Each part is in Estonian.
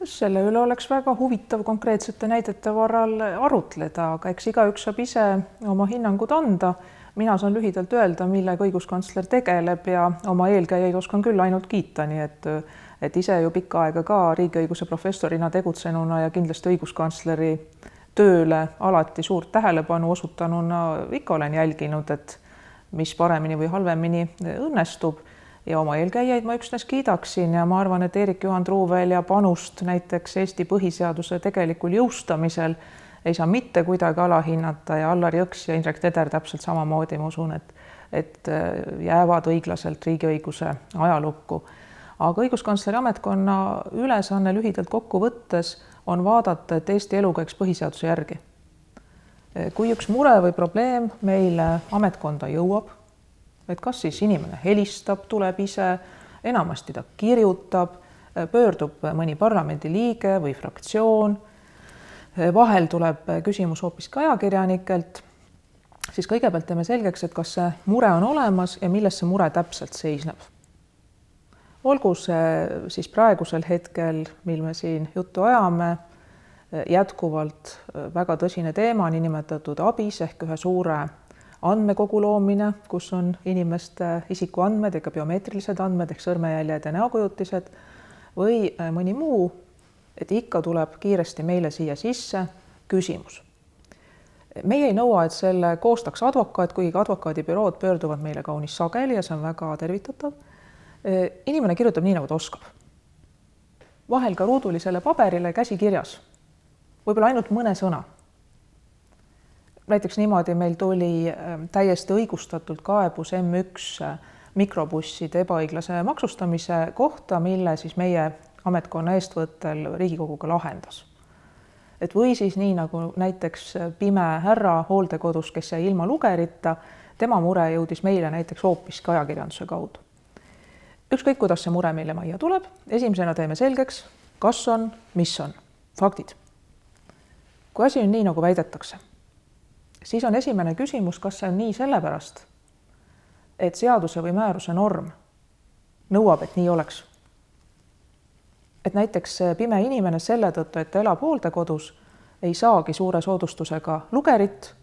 Selle üle oleks väga huvitav konkreetsete näidete varal arutleda, aga eks igaüks saab ise oma hinnangud anda. Mina saan lühidalt öelda, millega õiguskantsler tegeleb ja oma eelkäijaid oskan küll ainult kiita, nii et ise ju pikka aega ka riigiõiguse professorina tegutsenuna ja kindlasti õiguskantsleri tööle alati suurt tähelepanu osutanuna ikka olen jälginud, et mis paremini või halvemini õnnestub. Ja oma eelkäijaid ma üksnes kiidaksin ja ma arvan, et Eerik-Juhan Truuvälia panust näiteks Eesti põhiseaduse tegelikul jõustamisel ei saa mitte kuidagi alahinnata ja Allar Jõks ja Indrek Teder täpselt samamoodi, ma usun, et jäävad õiglaselt riigiõiguse ajalukku. Aga õiguskantsleri ametkonna ülesanne lühidalt kokku võttes on vaadata, et Eesti elu käiks põhiseaduse järgi. Kui üks mure või probleem meile ametkonda jõuab, et kas siis inimene helistab, tuleb ise, enamasti ta kirjutab, pöördub mõni parlamendi liige või fraktsioon, vahel tuleb küsimus hoopis ka ajakirjanikelt, siis kõigepealt teeme selgeks, et kas see mure on olemas ja milles see mure täpselt seisneb. Olgu see siis praegusel hetkel, mil me siin juttu ajame, jätkuvalt väga tõsine teema, niinimetatud ABIS ehk ühe suure andmekogu loomine, kus on inimeste isikuandmed ega biomeetrilised andmed ehk sõrmejäljed ja näokujutised või mõni muu, et ikka tuleb kiiresti meile siia sisse küsimus. Meie ei nõua, et selle koostaks advokaat, kuigi advokaadibürood pöörduvad meile kaunis sageli ja see on väga tervitatav. Inimene kirjutab nii, nagu ta oskab. Vahel ka ruudulisele paberile käsikirjas, võib-olla ainult mõne sõna. Näiteks niimoodi meil tuli täiesti õigustatult kaebus M1 mikrobusside ebaõiglase maksustamise kohta, mille siis meie ametkonna eestvõttel Riigikoguga lahendas. Et või siis nii nagu näiteks pime härra hooldekodus, kes jäi ilma lugerita, tema mure jõudis meile näiteks hoopis ajakirjanduse kaudu. Ükskõik, kuidas see mure meile majja tuleb, esimesena teeme selgeks, kas on, mis on, faktid. Kui asi on nii, nagu väidetakse, siis on esimene küsimus, kas see on nii sellepärast, et seaduse või määruse norm nõuab, et nii oleks. Et näiteks pime inimene selle tõttu, et ta elab hooldekodus, ei saagi suure soodustusega lugerit,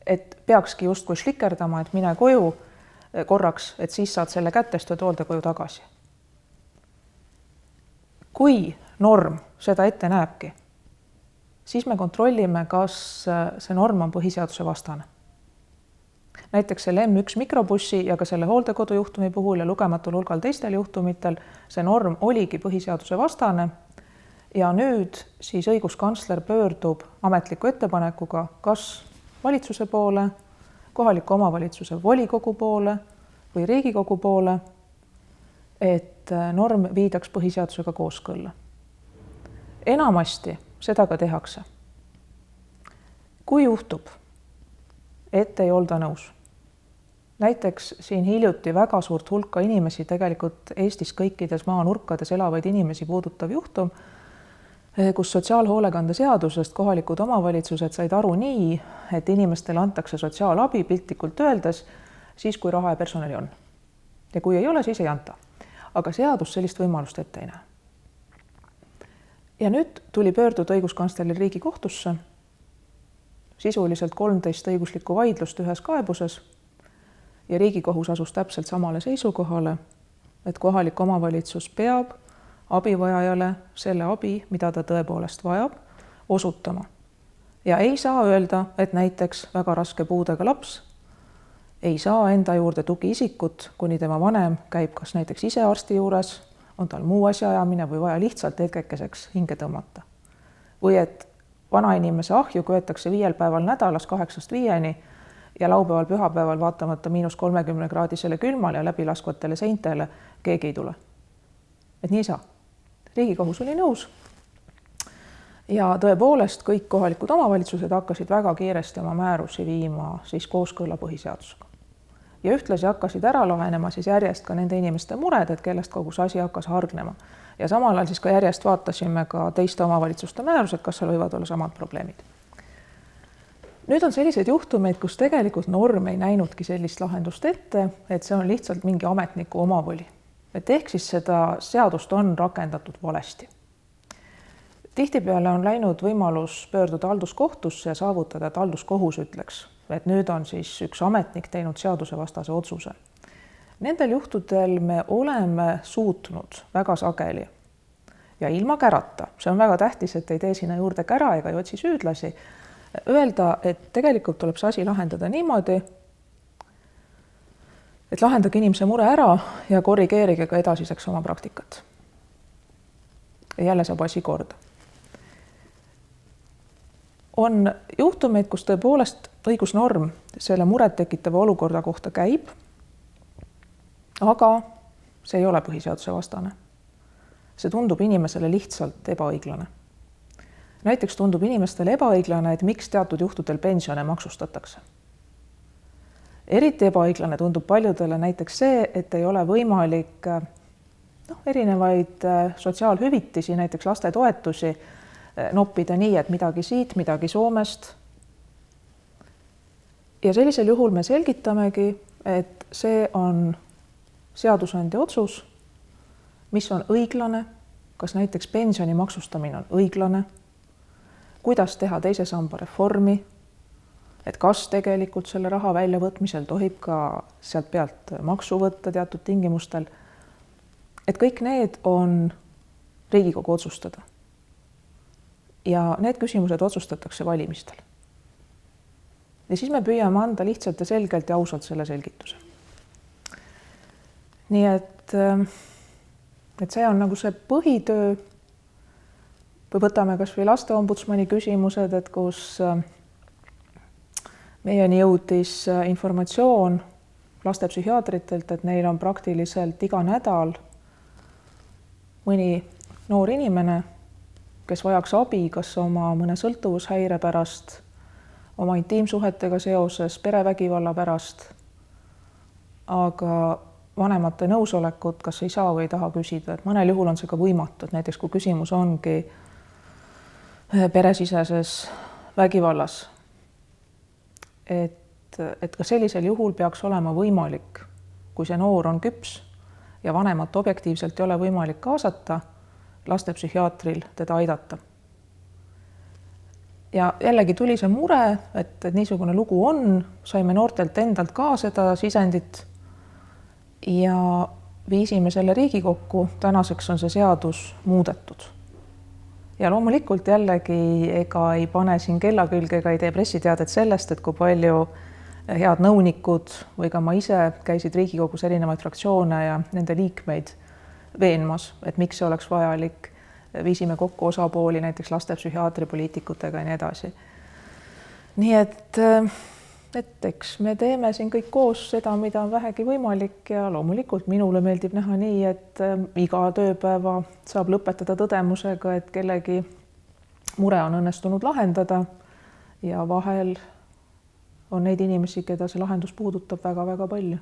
et peakski justkui šlikerdama, et mine koju korraks, et siis saad selle kättest ja hooldekoju tagasi. Kui norm seda ette näebki, siis me kontrollime, kas see norm on põhiseaduse vastane. Näiteks selle M1 mikrobussi ja ka selle hooldekodu juhtumi puhul ja lugematul hulgal teistel juhtumitel see norm oligi põhiseaduse vastane ja nüüd siis õiguskantsler pöördub ametliku ettepanekuga kas valitsuse poole, kohaliku omavalitsuse volikogu poole või Riigikogu poole, et norm viidaks põhiseadusega kooskõlla. Enamasti seda ka tehakse. Kui juhtub, et ei olda nõus. Näiteks siin hiljuti väga suurt hulka inimesi, tegelikult Eestis kõikides maanurkades elavaid inimesi puudutav juhtum, kus sotsiaalhoolekande seadusest kohalikud omavalitsused said aru nii, et inimestele antakse sotsiaalabi piltlikult öeldes siis, kui raha ja personali on. Ja kui ei ole, siis ei anta. Aga seadus sellist võimalust ette ei näe. Ja nüüd tuli pöörduda õiguskantsleril Riigikohtusse, sisuliselt 13 õiguslikku vaidlust ühes kaebuses ja Riigikohus asus täpselt samale seisukohale, et kohalik omavalitsus peab abivajajale selle abi, mida ta tõepoolest vajab, osutama. Ja ei saa öelda, et näiteks väga raske puudega laps ei saa enda juurde tugiisikut, kuni tema vanem käib kas näiteks ise arsti juures, on tal muu asjaajamine või vaja lihtsalt hetkekeseks hinge tõmmata. Või et vanainimese ahju köetakse 5 päeval nädalas 8–5 ja laupäeval pühapäeval vaatamata -30-kraadisele külmale ja läbilaskvatele seintele keegi ei tule. Et nii ei saa. Riigikohus oli nõus. Ja tõepoolest kõik kohalikud omavalitsused hakkasid väga kiiresti oma määrusi viima siis kooskõlla põhiseadusega. Ja ühtlasi hakkasid ära lahenema siis järjest ka nende inimeste mured, et kellest kogu see asi hakkas hargnema. Ja samal ajal siis ka järjest vaatasime ka teiste omavalitsuste määrused, kas seal võivad olla samad probleemid. Nüüd on selliseid juhtumeid, kus tegelikult norm ei näinudki sellist lahendust ette, et see on lihtsalt mingi ametniku omavoli. Et ehk siis seda seadust on rakendatud valesti. Tihtipeale on läinud võimalus pöörduda halduskohtusse ja saavutada, et halduskohus ütleks, et nüüd on siis üks ametnik teinud seadusevastase otsuse. Nendel juhtudel me oleme suutnud väga sageli ja ilma kärata, see on väga tähtis, et ei tee sinna juurde kära ega ei otsi süüdlasi, öelda, et tegelikult tuleb see asi lahendada niimoodi, et lahendage inimese mure ära ja korrigeerige ka edasiseks oma praktikat. Ja jälle saab asi korda. On juhtumeid, kus tõepoolest õigusnorm selle muret tekitava olukorda kohta käib, aga see ei ole põhiseaduse vastane. See tundub inimesele lihtsalt ebaõiglane. Näiteks tundub inimestele ebaõiglane, et miks teatud juhtudel pensione maksustatakse. Eriti ebaõiglane tundub paljudele näiteks see, et ei ole võimalik erinevaid sotsiaalhüvitisi, näiteks lastetoetusi, noppida nii, et midagi siit, midagi Soomest. Ja sellisel juhul me selgitamegi, et see on seadusandja otsus, mis on õiglane, kas näiteks pensioni maksustamine on õiglane, kuidas teha teise samba reformi, et kas tegelikult selle raha väljavõtmisel tohib ka sealt pealt maksu võtta teatud tingimustel. Et kõik need on Riigikogu otsustada. Ja need küsimused otsustatakse valimistel. Ja siis me püüame anda lihtsalt ja selgelt ja ausalt selle selgituse. Nii et see on nagu see põhitöö. Või võtame kas või lasteombudsmani küsimused, et kus meieni jõudis informatsioon lastepsühhiaatritelt, et neil on praktiliselt iga nädal mõni noor inimene, kes vajaks abi, kas oma mõne sõltuvushäire pärast, oma intiimsuhetega seoses, perevägivalla pärast, aga vanemate nõusolekut kas ei saa või ei taha küsida, et mõnel juhul on see ka võimatu, et näiteks kui küsimus ongi peresiseses vägivallas, et ka sellisel juhul peaks olema võimalik, kui see noor on küps ja vanemat objektiivselt ei ole võimalik kaasata, lastepsühhiaatril teda aidata. Ja jällegi tuli see mure, et niisugune lugu on, saime noortelt endalt ka seda sisendit ja viisime selle Riigikokku, tänaseks on see seadus muudetud. Ja loomulikult jällegi ega ei pane siin kella külge ega ei tee pressiteadet sellest, et kui palju head nõunikud või ka ma ise käisid Riigikogus erinevaid fraktsioone ja nende liikmeid veenmas, et miks see oleks vajalik, viisime kokku osapooli näiteks lastepsühhiaatri poliitikutega ja nii edasi. Nii et eks me teeme siin kõik koos seda, mida on vähegi võimalik ja loomulikult minule meeldib näha nii, et iga tööpäeva saab lõpetada tõdemusega, et kellegi mure on õnnestunud lahendada ja vahel on neid inimesi, keda see lahendus puudutab väga-väga palju.